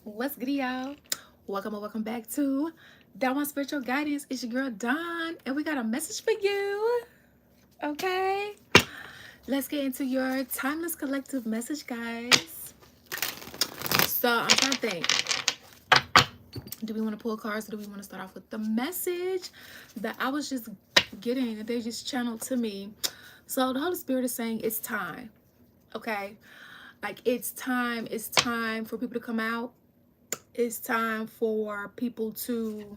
What's good, y'all? Welcome and welcome back to Juan Spiritual Guidance. It's your girl Dawn, and we got a message for you. Okay, let's get into your timeless collective message, guys. So I'm trying to think. Do we want to pull cards, or do we want to start off with the message that I was just getting, and they just channeled to me? So the Holy Spirit is saying it's time. Okay, like it's time. It's time for people to come out. It's time for people to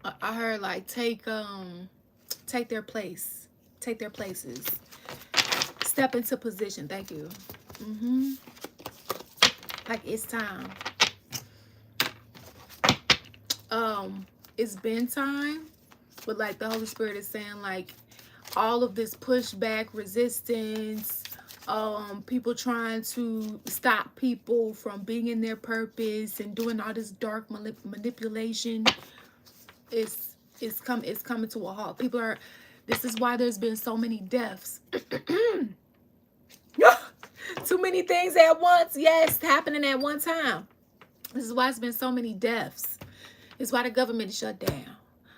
I heard like take their place, take their places, step into position. Thank you. Like it's time. It's been time, but like the Holy Spirit is saying, like all of this pushback, resistance, people trying to stop people from being in their purpose and doing all this dark manipulation it's coming to a halt. People are, this is why there's been so many deaths. Too many things at once, yes, happening at one time. This is why it's been so many deaths. It's why the government is shut down.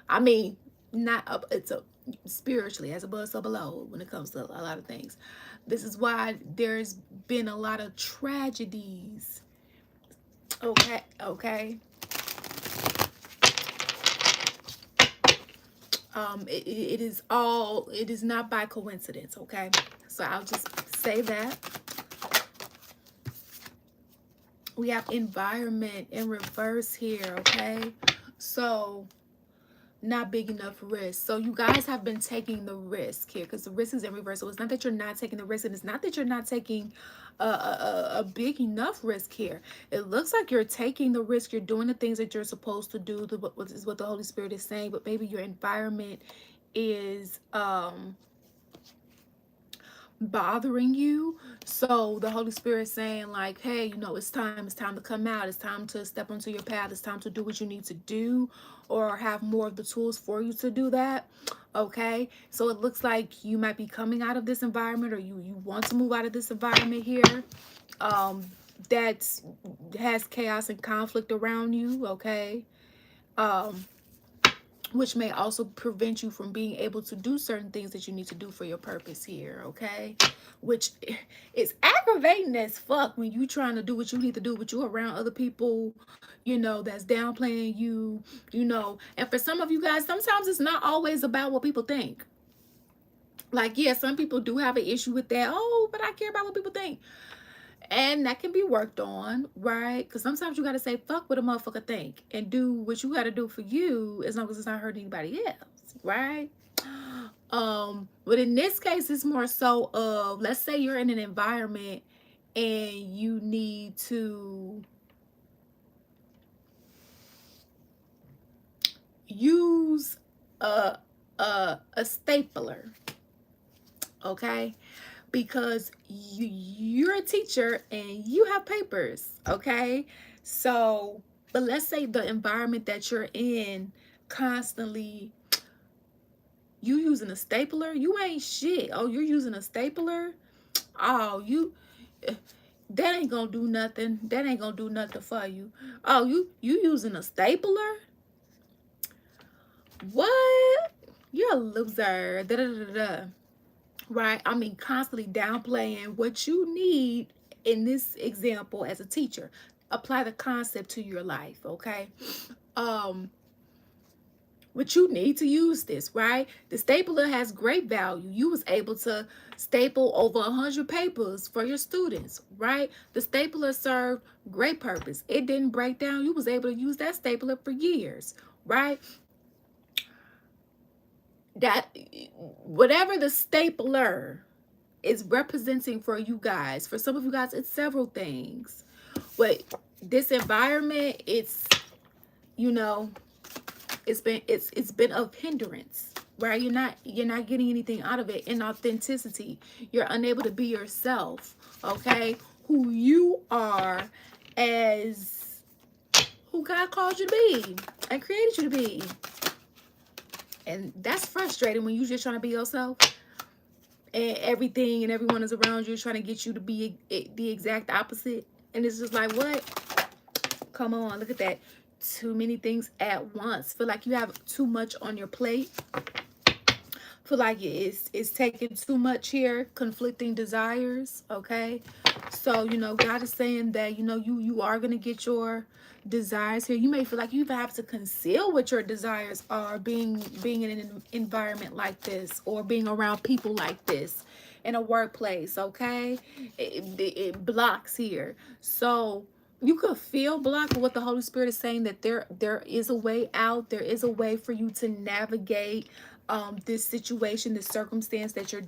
I mean, not up, it's a spiritually, as above so below, when it comes to a lot of things. This is why there's been a lot of tragedies. Okay. It is not by coincidence. Okay, so I'll just say that we have environment in reverse here. Okay, so not big enough risk. So you guys have been taking the risk here because the risk is in reverse. So it's not that you're not taking the risk, and it's not that you're not taking a big enough risk here. It looks like you're taking the risk. You're doing the things that you're supposed to do. What is what the Holy Spirit is saying. But maybe your environment is bothering you. So the Holy Spirit saying like, hey, you know, it's time to come out. It's time to step onto your path. It's time to do what you need to do, or have more of the tools for you to do that. Okay, so it looks like you might be coming out of this environment, or you want to move out of this environment here that has chaos and conflict around you. Okay, which may also prevent you from being able to do certain things that you need to do for your purpose here. Okay, which is aggravating as fuck when you trying to do what you need to do, but you around other people, you know, that's downplaying you, you know. And for some of you guys, sometimes it's not always about what people think. Like, yeah, some people do have an issue with that. Oh, but I care about what people think. And that can be worked on, right? Because sometimes you got to say, fuck what a motherfucker think, and do what you got to do for you, as long as it's not hurting anybody else, right? But in this case, it's more so of, let's say you're in an environment and you need to use a stapler, okay? Because you're a teacher and you have papers, okay? So, but let's say the environment that you're in constantly, you using a stapler, you ain't shit. Oh, you're using a stapler? Oh, that ain't gonna do nothing. That ain't gonna do nothing for you. Oh, you using a stapler? What? You're a loser. Da, da, da, da, da. Right? I mean, constantly downplaying what you need in this example as a teacher. Apply the concept to your life, okay? But you need to use this, right? The stapler has great value. You was able to staple over 100 papers for your students, right? The stapler served great purpose. It didn't break down. You was able to use that stapler for years, right? That whatever the stapler is representing for you guys, for some of you guys, it's several things. But this environment, it's, you know, it's been of hindrance, right? You're not getting anything out of it. Inauthenticity. You're unable to be yourself, okay? Who you are, as who God called you to be and created you to be. And that's frustrating when you're just trying to be yourself, and everything and everyone is around you trying to get you to be the exact opposite. And it's just like, what? Come on, look at that. Too many things at once. Feel like you have too much on your plate. Feel like it's taking too much here. Conflicting desires. Okay. So, you know, God is saying that, you know, you are going to get your desires here. You may feel like you have to conceal what your desires are, being in an environment like this, or being around people like this in a workplace. Okay. It blocks here. So you could feel blocked, but what the Holy Spirit is saying, that there is a way out. There is a way for you to navigate this situation, this circumstance that you're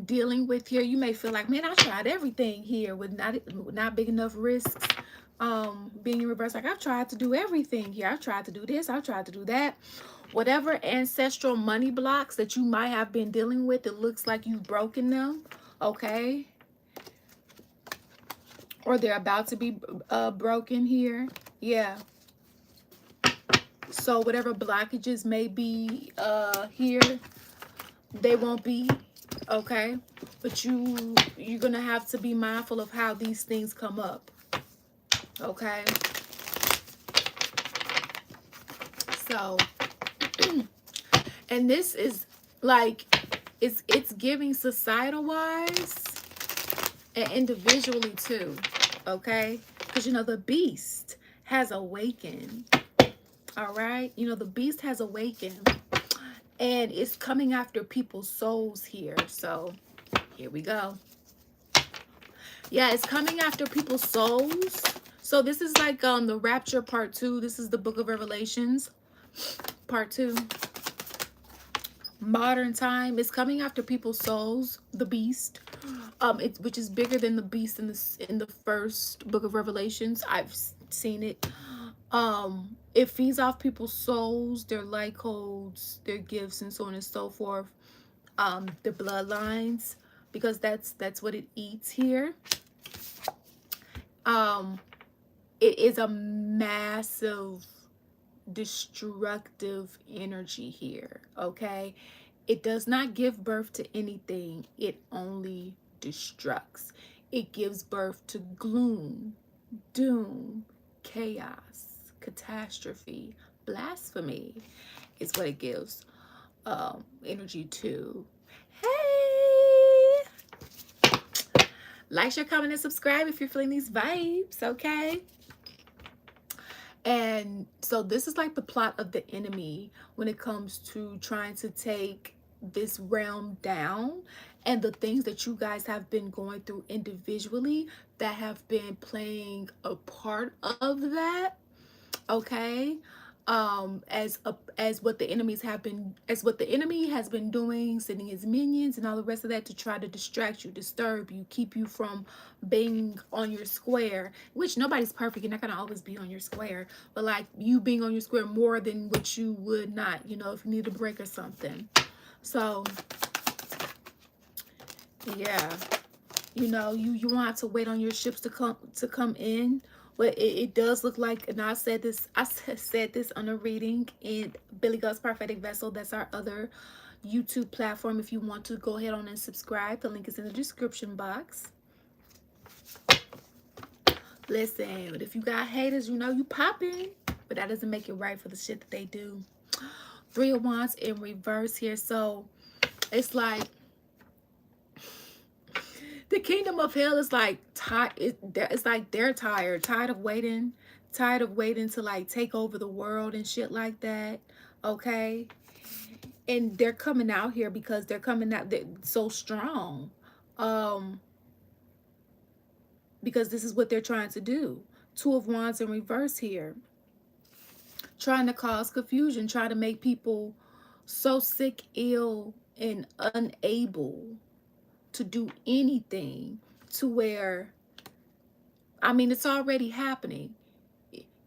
dealing with here. You may feel like, man, I tried everything here with not big enough risks. Being in reverse, like, I've tried to do everything here. I've tried to do this, I've tried to do that. Whatever ancestral money blocks that you might have been dealing with, it looks like you've broken them. Okay. Or they're about to be broken here. Yeah. So whatever blockages may be here, they won't be. Okay. But you're gonna have to be mindful of how these things come up. Okay. So and this is like, it's giving societal wise and individually too. Okay. Because, you know, the beast has awakened. All right. You know, the beast has awakened, and it's coming after people's souls here. So here we go. Yeah, it's coming after people's souls. So this is like the rapture part 2. This is the book of Revelations part 2. Modern time is coming after people's souls, the beast. Which is bigger than the beast in the first book of Revelations. I've seen it. It feeds off people's souls, their light codes, their gifts, and so on and so forth. The bloodlines, because that's what it eats here. It is a massive destructive energy here. Okay. It does not give birth to anything. It only destructs. It gives birth to gloom, doom, chaos, catastrophe, blasphemy is what it gives energy to. Hey, like, share, comment, and subscribe if you're feeling these vibes. Okay. And so this is like the plot of the enemy when it comes to trying to take this realm down, and the things that you guys have been going through individually that have been playing a part of that. Okay. As what the enemy has been doing, sending his minions and all the rest of that to try to distract you, disturb you, keep you from being on your square, which nobody's perfect. You're not gonna always be on your square, but like you being on your square more than what you would not, you know, if you need a break or something. So yeah, you know, you won't have to wait on your ships to come in. But it does look like, and I said this on a reading in Billy Gus Prophetic Vessel. That's our other YouTube platform. If you want to go ahead on and subscribe, the link is in the description box. Listen, but if you got haters, you know you popping, but that doesn't make it right for the shit that they do. 3 of Wands in reverse here. So it's like the kingdom of hell is like it's like they're tired of waiting to like take over the world and shit like that. Okay. And they're coming out here because they're so strong. Because this is what they're trying to do. 2 of Wands in reverse here. Trying to cause confusion, trying to make people so sick, ill, and unable to do anything, to where, I mean, it's already happening.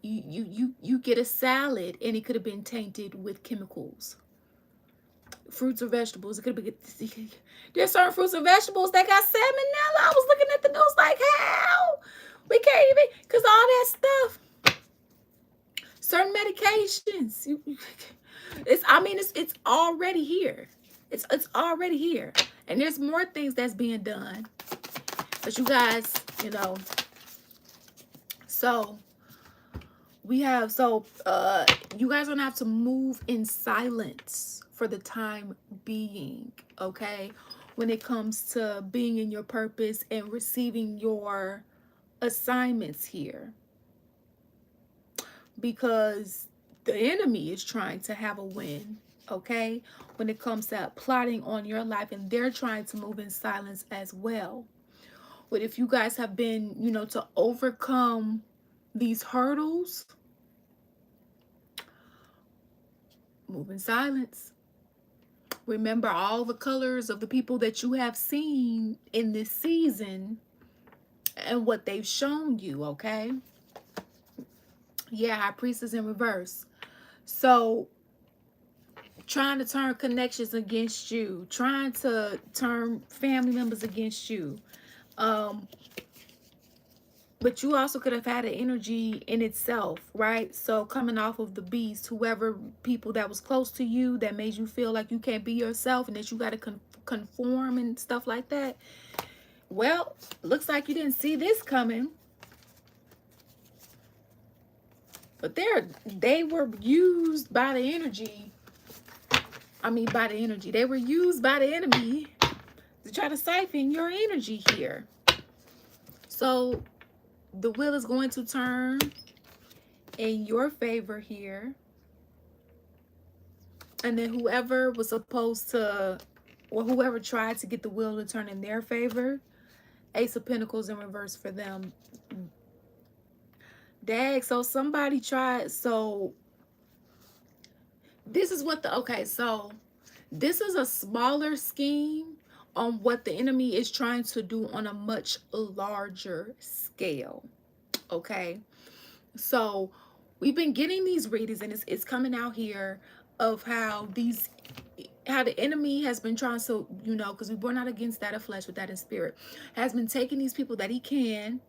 You get a salad and it could have been tainted with chemicals. Fruits or vegetables, it could have been, there's certain fruits and vegetables that got salmonella. I was looking at the news like, how? We can't even, because all that stuff, certain medications, it's already here. It's already here. And there's more things that's being done. But you guys, you know, so we have, you guys are gonna have to move in silence for the time being, okay? When it comes to being in your purpose and receiving your assignments here. Because the enemy is trying to have a win, okay? When it comes to plotting on your life, and they're trying to move in silence as well. But if you guys have been, you know, to overcome these hurdles, move in silence. Remember all the colors of the people that you have seen in this season and what they've shown you, okay? Yeah, High Priestess in reverse. So, trying to turn connections against you, trying to turn family members against you. But you also could have had an energy in itself, right? So coming off of the beast, whoever people that was close to you that made you feel like you can't be yourself and that you got to conform and stuff like that. Well, looks like you didn't see this coming. But they were used by the energy. They were used by the enemy to try to siphon your energy here. So the wheel is going to turn in your favor here. And then whoever was supposed to, or whoever tried to get the wheel to turn in their favor, Ace of Pentacles in reverse for them. Dag, so somebody tried, so this is what so this is a smaller scheme on what the enemy is trying to do on a much larger scale, okay? So we've been getting these readings, and it's coming out here of how the enemy has been trying to, you know, because we're not against that of flesh, but that in spirit, has been taking these people that he can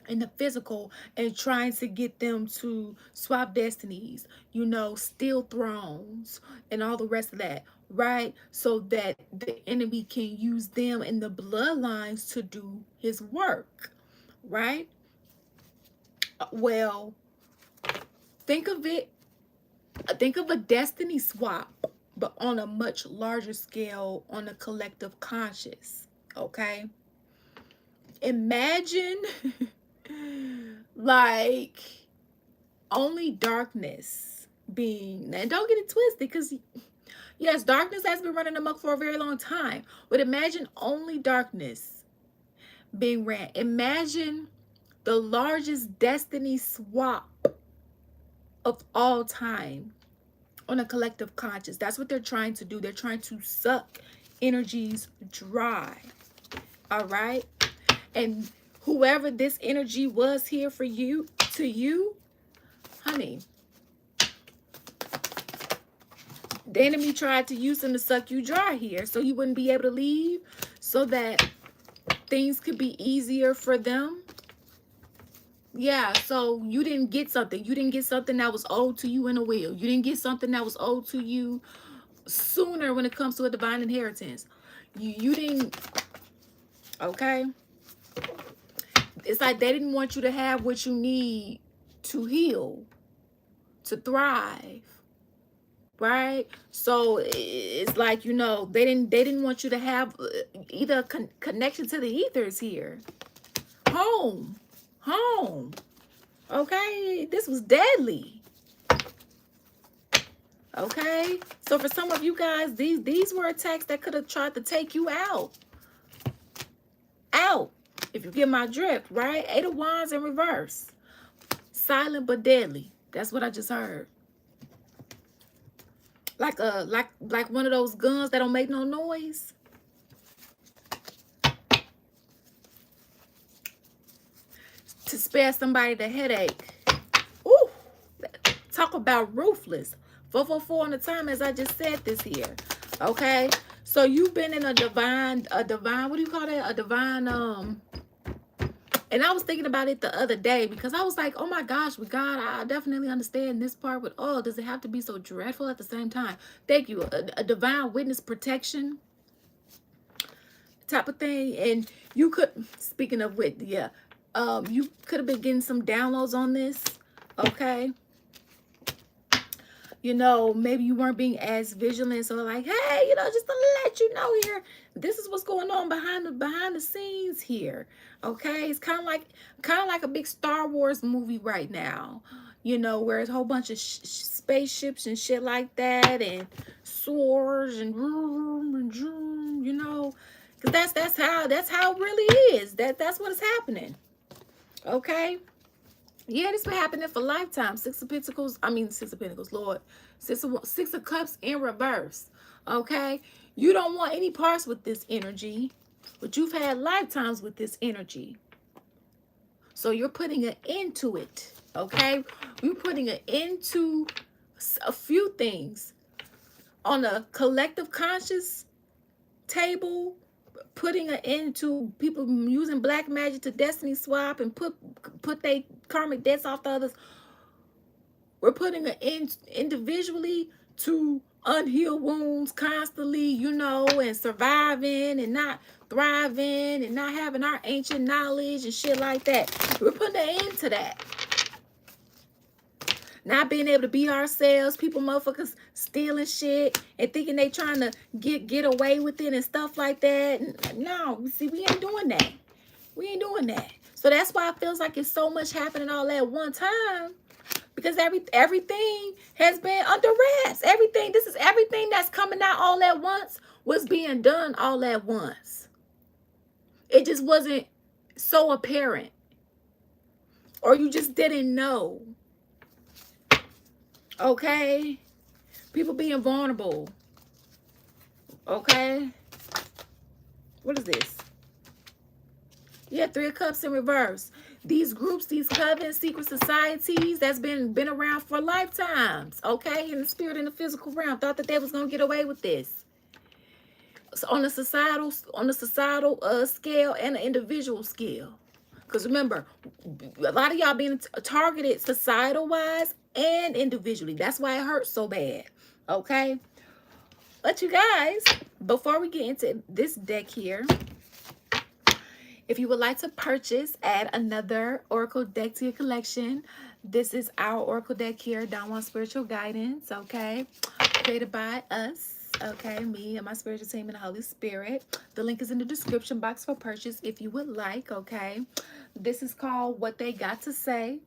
in the physical and trying to get them to swap destinies, you know, steal thrones and all the rest of that, right? So that the enemy can use them in the bloodlines to do his work, right? Well, think of a destiny swap, but on a much larger scale, on a collective conscious, okay? Imagine like only darkness being, and don't get it twisted, because yes, darkness has been running amok for a very long time, but imagine only darkness being ran. Imagine the largest destiny swap of all time on a collective conscious. That's what they're trying to do. They're trying to suck energies dry, all right? And whoever this energy was here for you, to you, honey, the enemy tried to use them to suck you dry here so you wouldn't be able to leave, so that things could be easier for them. Yeah, so you didn't get something. You didn't get something that was owed to you in a will. You didn't get something that was owed to you sooner when it comes to a divine inheritance. You didn't, okay? It's like they didn't want you to have what you need to heal, to thrive, right? So it's like, you know, they didn't want you to have either connection to the ethers here. Home. Okay, this was deadly. Okay, so for some of you guys, these were attacks that could have tried to take you out. If you get my drift, right? 8 of Wands in reverse. Silent but deadly. That's what I just heard. Like one of those guns that don't make no noise. To spare somebody the headache. Ooh, talk about ruthless. 444 on the time, as I just said this here. Okay, so you've been in a divine, what do you call that? A divine, and I was thinking about it the other day, because I was like, oh my gosh, with God, I definitely understand this part, but oh, does it have to be so dreadful at the same time? Thank you. A divine witness protection. type of thing. And you could, speaking of which, yeah, you could have been getting some downloads on this, okay? You know, maybe you weren't being as vigilant, so like, hey, you know, just to let you know here, this is what's going on behind the scenes here, okay? It's kind of like a big Star Wars movie right now, you know, where it's a whole bunch of spaceships and shit like that, and swords and you know, because that's how it really is. That's what is happening, okay? Yeah, this been happening for lifetime. Six of Pentacles, Lord. Six of Cups in reverse. Okay? You don't want any parts with this energy, but you've had lifetimes with this energy. So you're putting an end to it. Okay? You're putting an end to a few things. On a collective conscious table, putting an end to people using black magic to destiny swap and put their karmic debts off to others. We're putting an end individually to unhealed wounds constantly, you know, and surviving and not thriving and not having our ancient knowledge and shit like that. We're putting an end to that. Not being able to be ourselves, people motherfuckers stealing shit and thinking they trying to get away with it and stuff like that. No, see, we ain't doing that. We ain't doing that. So that's why it feels like it's so much happening all at one time. Because everything has been under wraps. Everything that's coming out all at once was being done all at once. It just wasn't so apparent. Or you just didn't know. Okay? People being vulnerable. Okay? What is this? Yeah, Three of Cups in reverse. These groups, these covens, secret societies that's been around for lifetimes. Okay? In the spirit and the physical realm. Thought that they was going to get away with this. So on the societal scale and the individual scale. Because remember, a lot of y'all being targeted societal-wise and individually. That's why it hurts so bad. Okay? But you guys, before we get into this deck here, if you would like to purchase, add another Oracle deck to your collection. This is our Oracle deck here, Juan Spiritual Guidance, okay? Created by us. Okay, me and my spiritual team and the Holy Spirit. The link is in the description box for purchase if you would like, okay? This is called What They Got to Say.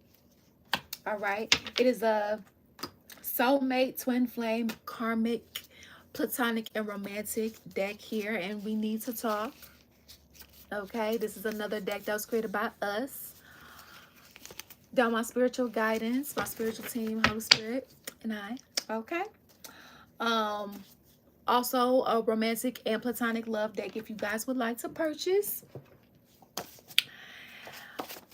All right. It is a soulmate, twin flame, karmic, platonic, and romantic deck here. And we need to talk. Okay. This is another deck that was created by us. Down my spiritual guidance, my spiritual team, Holy Spirit, and I. Okay. Also a romantic and platonic love deck if you guys would like to purchase.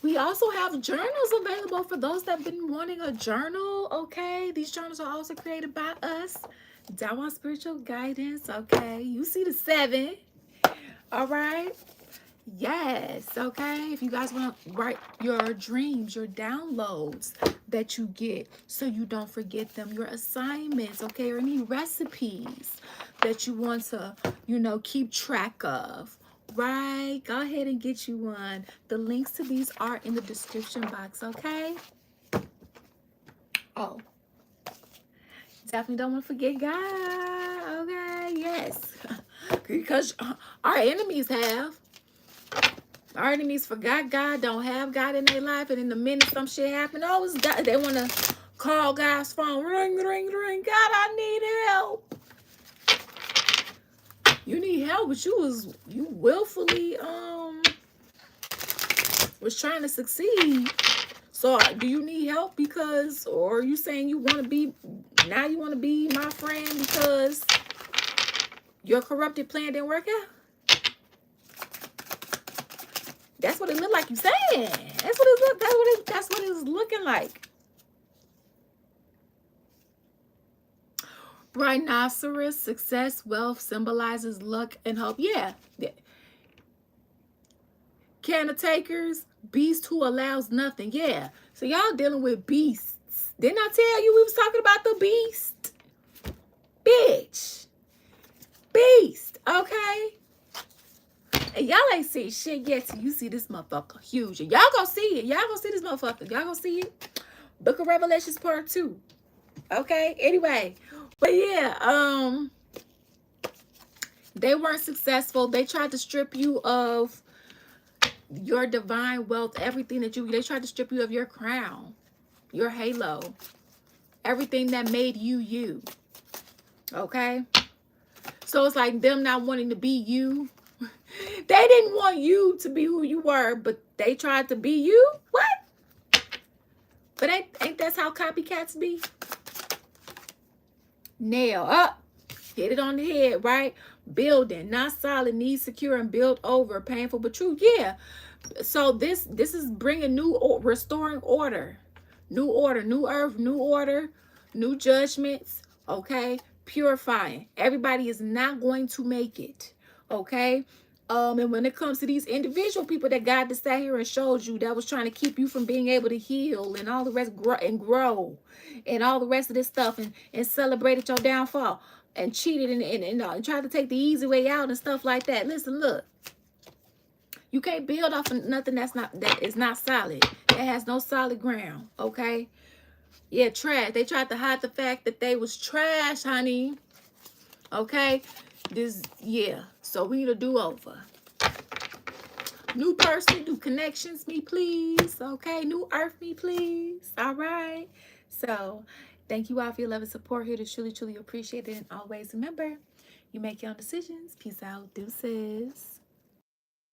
We also have journals available for those that have been wanting a journal, okay? These journals are also created by us. Juan Spiritual Guidance, okay? You see the 7, all right? Yes, okay? If you guys want to write your dreams, your downloads that you get so you don't forget them, your assignments, okay? Or any recipes that you want to, you know, keep track of. Right, go ahead and get you one. The links to these are in the description box, okay? Oh, definitely don't want to forget God, okay? Yes, because our enemies have. Our enemies forgot God, don't have God in their life, and in the minute some shit happen, oh, it's God. They want to call God's phone, ring, ring, ring. God, I need help. You need help, but you willfully was trying to succeed. So do you need help because, or are you saying you want to be, now you want to be my friend because your corrupted plan didn't work out? That's what it looked like you saying. That's what it looked, that's what it's looking like. Rhinoceros, success, wealth, symbolizes luck and hope. Yeah. Caretaker's, beast who allows nothing. Yeah. So y'all dealing with beasts. Didn't I tell you we was talking about the beast? Bitch. Beast. Okay. y'all ain't see shit yet till you see this motherfucker huge. And y'all gonna see it. Y'all gonna see this motherfucker. Y'all gonna see it. Book of Revelations part 2. Okay? Anyway. But yeah, they weren't successful. They tried to strip you of your divine wealth, everything that they tried to strip you of your crown, your halo, everything that made you you. Okay? So it's like them not wanting to be you. They didn't want you to be who you were, but they tried to be you? What? But ain't that's how copycats be? Nail up. Hit it on the head, right? Building, not solid, needs secure and built over. Painful but true. Yeah. So this is bringing restoring order. New order, new earth, new order, new judgments. Okay? Purifying. Everybody is not going to make it. Okay? And when it comes to these individual people that God just sat here and showed you that was trying to keep you from being able to heal and all the rest, grow and all the rest of this stuff, and celebrated your downfall and cheated and tried to take the easy way out and stuff like that. Listen, look, you can't build off of nothing that is not solid. It has no solid ground. Okay? Yeah, trash. They tried to hide the fact that they was trash, honey. Okay? Yeah. So we need a do-over. New person, new connections, me please. Okay? New earth, me please. All right? So, thank you all for your love and support here. To truly, truly appreciate it. And always remember, you make your own decisions. Peace out. Deuces.